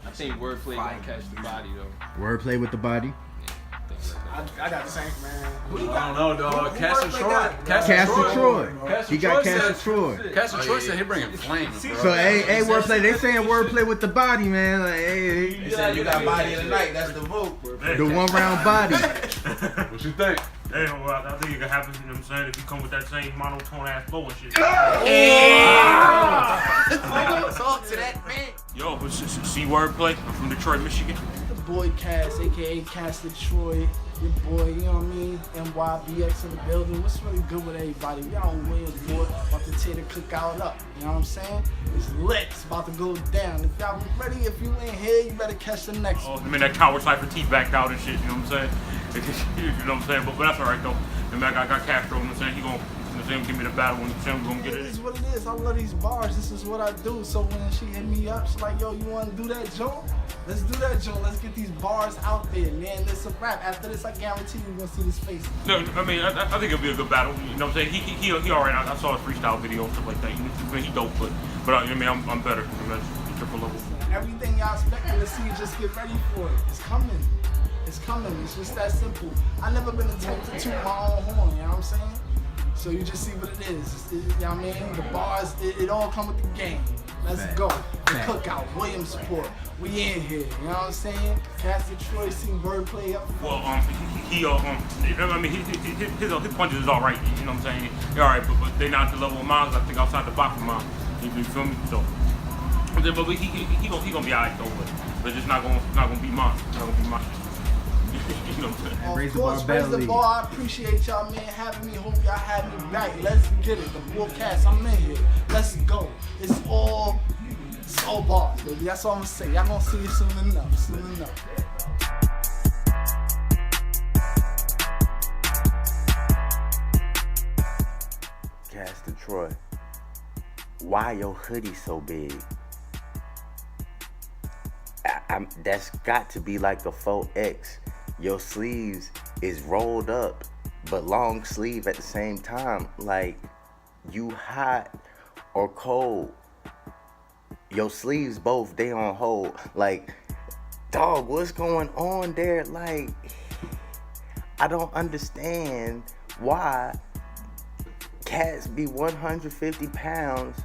I think wordplay gonna catch the body though. Wordplay with the body. I got the same, man. I don't know, dog. Castor Troy. Castor Troy. He got Castor Troy. Castor Troy said he bringing flames, bro. So, hey, wordplay. They saying wordplay with the body, man. Like, hey, He said you got body of the night. That's the vote. the one round body. What you think? Hey, well, I think it can happen, you know what I'm saying, if you come with that same monotone ass flow and shit. Talk to that man. Yo, but C-Wordplay, I'm from Detroit, Michigan. The boy Cass, aka Castor Troy. Your boy, you know what I mean? NYBX in the building. What's really good with everybody? We on Williams, boy. About to tear the cookout up. You know what I'm saying? It's lit. It's about to go down. If y'all ready, if you ain't here, you better catch the next one. I mean, that coward Cypher teeth backed out and shit, you know what I'm saying? You know what I'm saying? But that's alright, though. And man, I got Castro, you know what I'm saying? He gonna, you know what I'm saying, give me the battle when we're gonna get It it. is what it is. I love these bars. This is what I do. So when she hit me up, she's like, yo, you want to do that joint? Let's do that joint. Let's get these bars out there, man. It's a wrap. After this, I guarantee you're going to see this face. No, I mean, I think it'll be a good battle. You know what I'm saying? He alright. I saw his freestyle video and stuff like that. He dope, but I mean, I'm better. I mean, that's triple level. Everything y'all expecting to see, just get ready for it. It's coming. It's coming. It's just that simple. I never been attempted to toot my own horn, you know what I'm saying? So you just see what it is. You know what I mean? The bars, it all come with the game. Let's go. Cookout, Williams support. We in here, you know what I'm saying? Castor Troy, C-Wordplay up. Well, I mean, his punches is all right. You know what I'm saying? They're all right, but they not the level of mine. I think outside the box of mine. You feel me? So, but he gonna be alright though. But it's just not gonna be mine. Not gonna be mine. You know what I'm saying? Of course, raise the bar. I appreciate y'all, man, having me. Hope y'all have me back. Let's get it. The broadcast, I'm in here. Let's go. It's all bars, baby. That's all I'm gonna say. Y'all gonna see it soon enough. Soon enough. Castor Troy, why your hoodie so big? That's got to be like a 4X. Your sleeves is rolled up, but long sleeve at the same time. Like, you hot or cold. Your sleeves both, they on hold. Like, dog, what's going on there? Like, I don't understand why cats be 150 pounds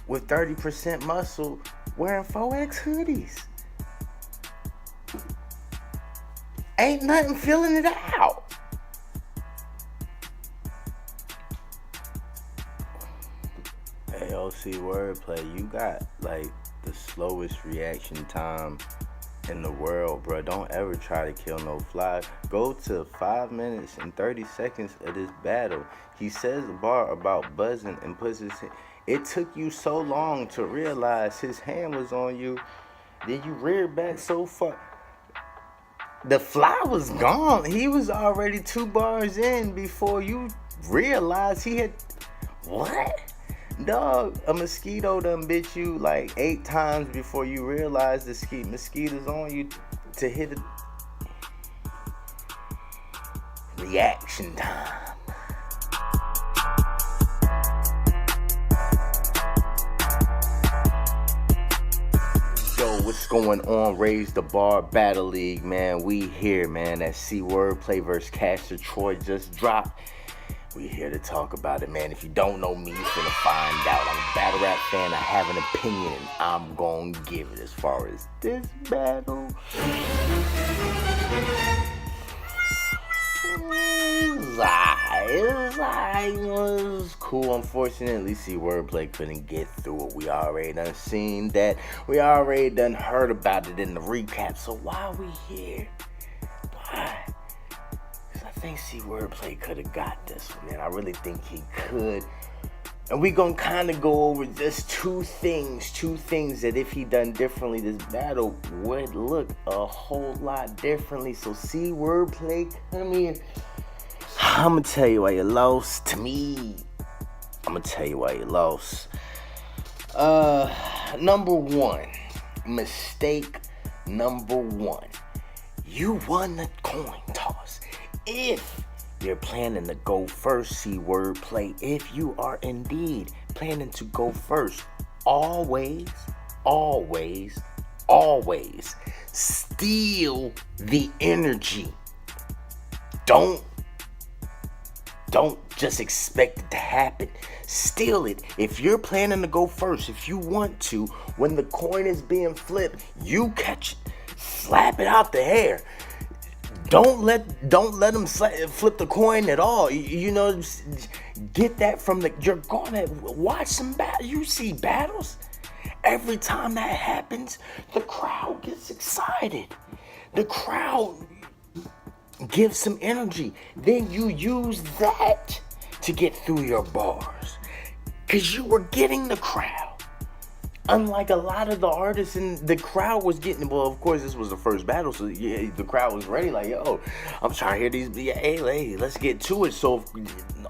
with 30% muscle wearing 4X hoodies. Ain't nothing filling it out. AOC Wordplay, you got like the slowest reaction time in the world, bro. Don't ever try to kill no fly. Go to 5 minutes and 30 seconds of this battle. He says a bar about buzzing and puts his hand. It took you so long to realize his hand was on you. Then you reared back so far. The fly was gone. He was already 2 bars in before you realized he had. What? Dog, a mosquito done bit you like 8 times before you realize the mosquito's on you to hit it. Reaction time. Yo, what's going on? Raise the Bar Battle League, man. We here, man. That C-Wordplay versus Castor Troy just dropped. We here to talk about it, man. If you don't know me, you're finna find out. I'm a battle rap fan. I have an opinion. I'm gonna give it as far as this battle. It was cool. Unfortunately, C-Wordplay couldn't get through it. We already done seen that. We already done heard about it in the recap. So why are we here? Why? I think C-Wordplay could have got this one, man. I really think he could. And we gonna kind of go over just two things that if he done differently, this battle would look a whole lot differently. So C-Wordplay, come here. I'm gonna tell you why you lost to me. I'm gonna tell you why you lost. Number one, mistake number one. You won the coin toss. If you're planning to go first, C-Wordplay, if you are indeed planning to go first, always always steal the energy. Don't just expect it to happen. Steal it. If you're planning to go first, if you want to, when the coin is being flipped, you catch it. Slap it out the air. Don't let them flip the coin at all. You know, get that from you're gonna watch some battles. You see battles. Every time that happens, the crowd gets excited. The crowd gives some energy. Then you use that to get through your bars. Because you were getting the crowd. Unlike a lot of the artists, and the crowd was getting, well, of course, this was the first battle, so yeah, the crowd was ready, like, yo, I'm trying to hear these, hey, let's get to it. So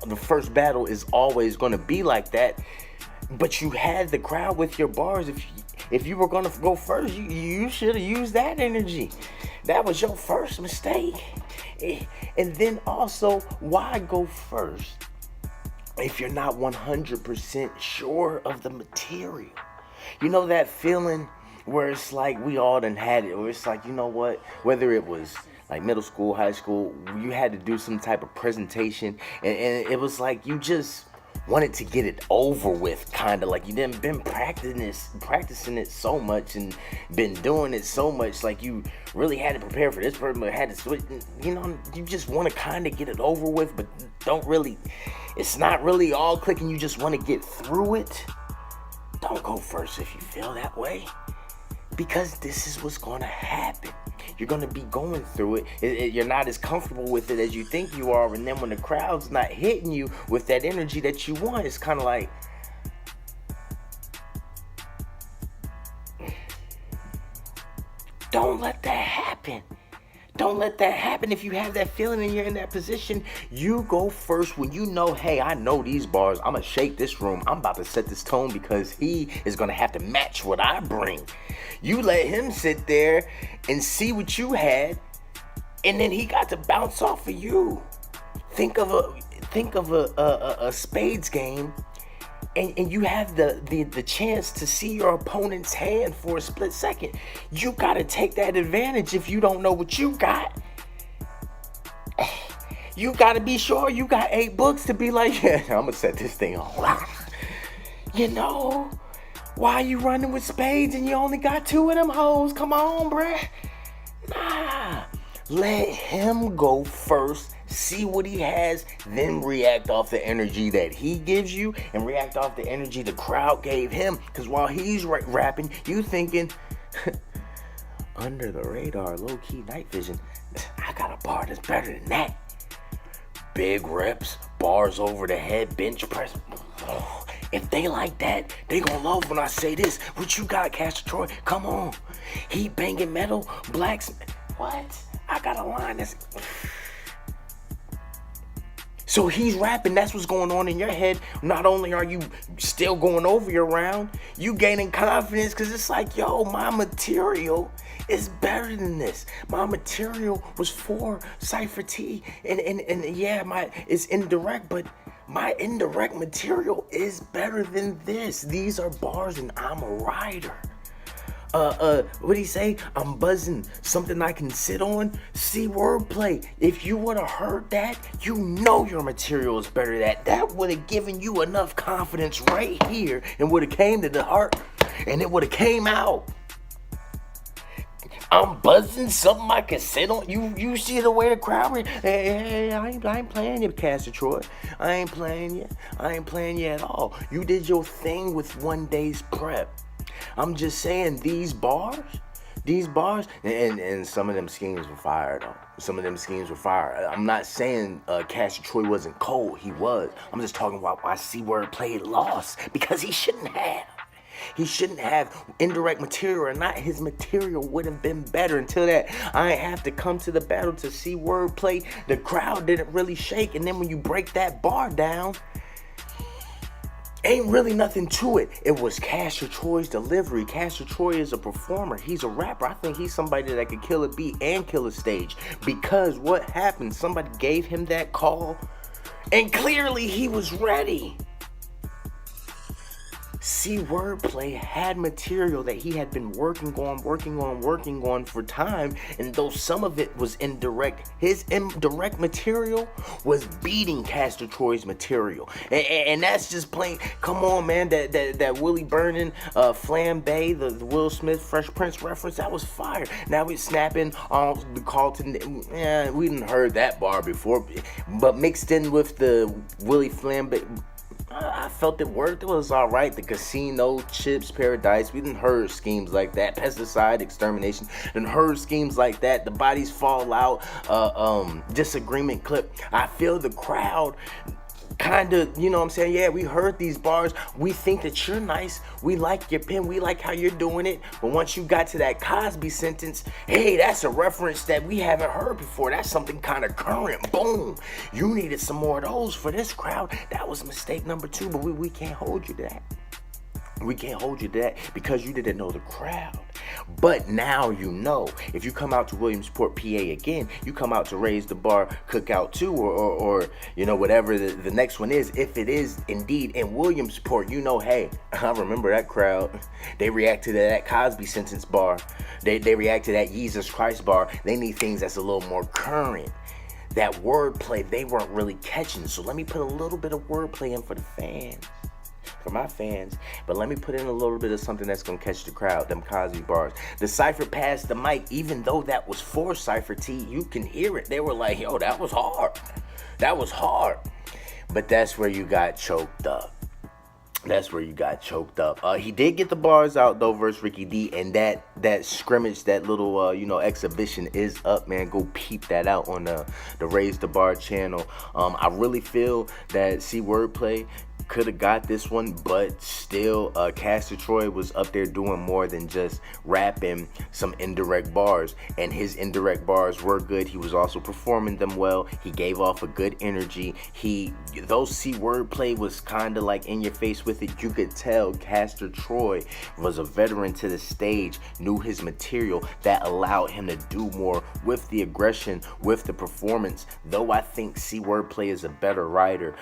the first battle is always going to be like that, but you had the crowd with your bars. If you were going to go first, you should have used that energy. That was your first mistake. And then also, why go first if you're not 100% sure of the material? You know that feeling where it's like we all done had it, where it's like, you know what, whether it was like middle school, high school, you had to do some type of presentation, and it was like you just wanted to get it over with, kind of like you didn't been practicing it so much and been doing it so much, like you really had to prepare for this person, but had to switch, you know, you just want to kind of get it over with, but it's not really all clicking, you just want to get through it. Don't go first if you feel that way, because this is what's going to happen. You're going to be going through it. You're not as comfortable with it as you think you are, and then when the crowd's not hitting you with that energy that you want, it's kind of like, don't let that happen. Don't let that happen. If you have that feeling and you're in that position, you go first when you know, hey, I know these bars. I'm going to shake this room. I'm about to set this tone because he is going to have to match what I bring. You let him sit there and see what you had, and then he got to bounce off of you. Think of a spades game, and you have the chance to see your opponent's hand for a split second. You got to take that advantage if you don't know what you got. You got to be sure you got 8 books to be like, yeah, I'm going to set this thing on. You know, why you running with spades and you only got 2 of them hoes? Come on, bruh. Nah. Let him go first. See what he has, then react off the energy that he gives you and react off the energy the crowd gave him. Because while he's rapping, you thinking, under the radar, low-key night vision, I got a bar that's better than that. Big reps, bars over the head, bench press. Oh, if they like that, they gonna love when I say this. What you got, Castor Troy? Come on. He banging metal, blacks. What? I got a line that's... So he's rapping, that's what's going on in your head. Not only are you still going over your round, you gaining confidence because it's like, yo, my material is better than this. My material was for Cypher T, and yeah, it's indirect, but my indirect material is better than this. These are bars and I'm a rider. What'd he say? I'm buzzing, something I can sit on. C-Wordplay. If you would have heard that, you know your material is better than that. That would have given you enough confidence right here and would have came to the heart and it would have came out. I'm buzzing, something I can sit on. You see the way the crowd. Hey, I ain't playing you, Castor Troy. I ain't playing you. I ain't playing you at all. You did your thing with one day's prep. I'm just saying these bars, and some of them schemes were fire though. Some of them schemes were fire. I'm not saying Castor Troy wasn't cold. He was. I'm just talking about why C-Wordplay lost because he shouldn't have. He shouldn't have. Indirect material or not, his material would have been better. Until that, I ain't have to come to the battle to see wordplay. The crowd didn't really shake, and then when you break that bar down, ain't really nothing to it. It was Castor Troy's delivery. Castor Troy is a performer. He's a rapper. I think he's somebody that could kill a beat and kill a stage. Because what happened? Somebody gave him that call, and clearly he was ready. C-Wordplay had material that he had been working on for time, and though some of it was indirect, his indirect material was beating Castor Troy's material, and that's just plain. Come on, man, that Willie Burnin, Flambe, the Will Smith Fresh Prince reference, that was fire. Now we snapping on the Carlton. Yeah, we didn't heard that bar before, but mixed in with the Willie Flambe, I felt it worked. It was all right. The casino, chips, paradise. We didn't heard schemes like that. Pesticide extermination. Didn't heard schemes like that. The bodies fall out. Disagreement clip. I feel the crowd kind of, you know what I'm saying? Yeah, we heard these bars. We think that you're nice. We like your pen. We like how you're doing it. But once you got to that Cosby sentence, hey, that's a reference that we haven't heard before. That's something kind of current. Boom. You needed some more of those for this crowd. That was mistake number 2, but we can't hold you to that. We can't hold you to that because you didn't know the crowd. But now you know. If you come out to Williamsport, PA again, you come out to Raise the Bar Cookout 2 or you know, whatever the next one is. If it is indeed in Williamsport, you know, hey, I remember that crowd. They reacted to that Cosby sentence bar. They reacted to that Jesus Christ bar. They need things that's a little more current. That wordplay, they weren't really catching. So let me put a little bit of wordplay in for the fans. For my fans, but let me put in a little bit of something that's gonna catch the crowd. Them Cosby bars. The Cypher passed the mic, even though that was for Cypher T. You can hear it. They were like, "Yo, that was hard. That was hard." But that's where you got choked up. That's where you got choked up. He did get the bars out though versus Ricky D, and that scrimmage, that little exhibition is up, man. Go peep that out on the Raise the Bar channel. I really feel that C-Wordplay could have got this one, but still Castor Troy was up there doing more than just rapping some indirect bars, and his indirect bars were good. He was also performing them well. He gave off a good energy. Those C-Wordplay was kind of like in your face with it. You could tell Castor Troy was a veteran to the stage, knew his material, that allowed him to do more with the aggression, with the performance. Though I think C-Wordplay is a better writer,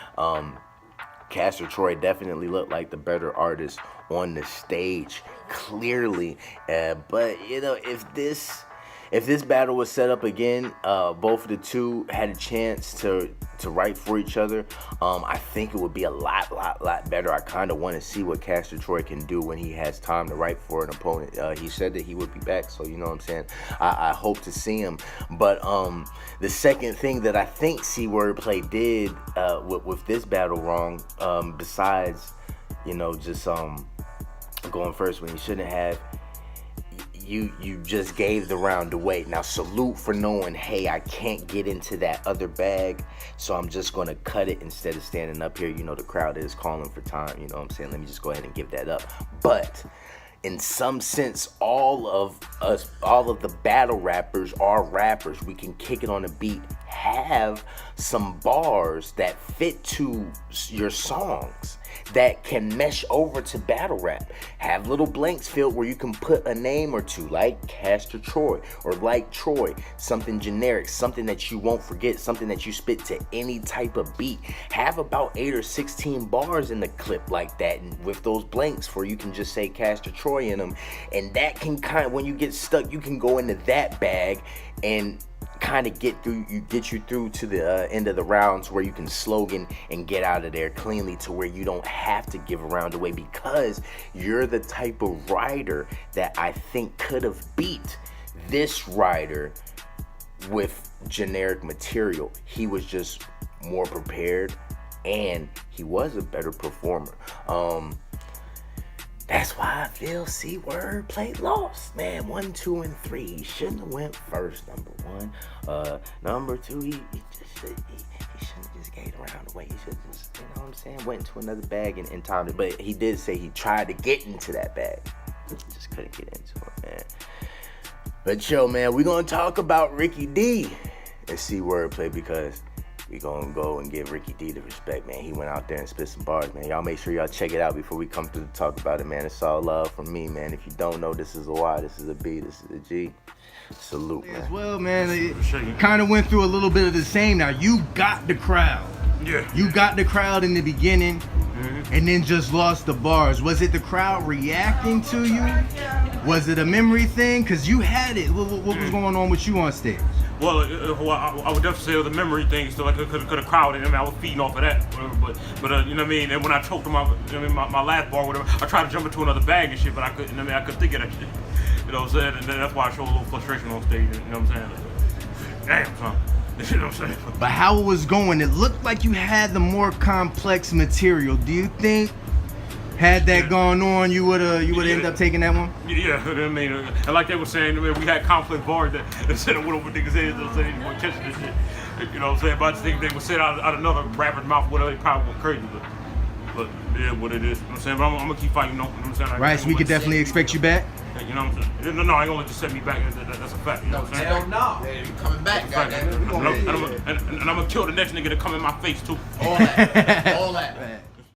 Castor Troy definitely looked like the better artist on the stage, clearly. But you know, if this battle was set up again, both of the two had a chance to write for each other. I think it would be a lot better. I kind of want to see what Castor Troy can do when he has time to write for an opponent. He said that he would be back, so you know what I'm saying. I hope to see him. But the second thing that I think C-Wordplay did with this battle wrong, besides just going first when he shouldn't have. You just gave the round away. Now salute for knowing, hey, I can't get into that other bag, so I'm just gonna cut it instead of standing up here. You know, the crowd is calling for time, you know what I'm saying? Let me just go ahead and give that up. But in some sense, all of the battle rappers are rappers. We can kick it on a beat, have some bars that fit to your songs, that can mesh over to battle rap. Have little blanks filled where you can put a name or two, like Castor Troy or like Troy, something generic, something that you won't forget, something that you spit to any type of beat. Have about 8 or 16 bars in the clip like that, and with those blanks where you can just say Castor Troy in them, and that can kind of, when you get stuck, you can go into that bag and kind of get you through to the end of the rounds where you can slogan and get out of there cleanly, to where you don't have to give a round away, because you're the type of rider that I think could have beat this rider with generic material. He was just more prepared, and he was a better performer. That's why I feel C-Wordplay lost, man. 1, 2, and 3. He shouldn't have went first, number 1. Number 2, he shouldn't have just gave the round away. He should just, you know what I'm saying, went to another bag and timed it. But he did say he tried to get into that bag. He just couldn't get into it, man. But yo, man, we're going to talk about Ricky D and C-Wordplay, because we gonna go and give Ricky D the respect, man. He went out there and spit some bars, man. Y'all make sure y'all check it out before we come through to talk about it, man. It's all love from me, man. If you don't know, this is a Y, this is a B, this is a G. Salute, man. As well, man. It kind of went through a little bit of the same. Now, you got the crowd. Yeah. You got the crowd in the beginning, and then just lost the bars. Was it the crowd reacting to you? Was it a memory thing? Cause you had it. What was going on with you on stage? Well, I would definitely say it was a memory thing. So like, could have crowded. I mean, I was feeding off of that. But you know what I mean. And when I choked on my last bar, or whatever, I tried to jump into another bag and shit, but I couldn't. I mean, I couldn't think of that shit. You know what I'm saying? And that's why I showed a little frustration on stage. You know what I'm saying? Damn, son. You know what I'm saying? But how it was going, it looked like you had the more complex material. Do you think, had that gone on, you would end up taking that one? Yeah, I mean, and like they were saying, I mean, we had complex bars that said it went over niggas' heads. They said they weren't catching this shit. You know what I'm saying? But I just think they would say it out another rapper's mouth, whatever, they probably went crazy. But yeah, what it is. You know what I'm saying? But I'm gonna keep fighting, you know what I'm saying? Right, so we could definitely expect you back? You know what I'm saying? No, I ain't gonna let you set me back. That's a fact. You know what I'm saying? Hell no. Yeah, you coming back, goddamn. And I'm gonna kill the next nigga to come in my face too. All that. All that.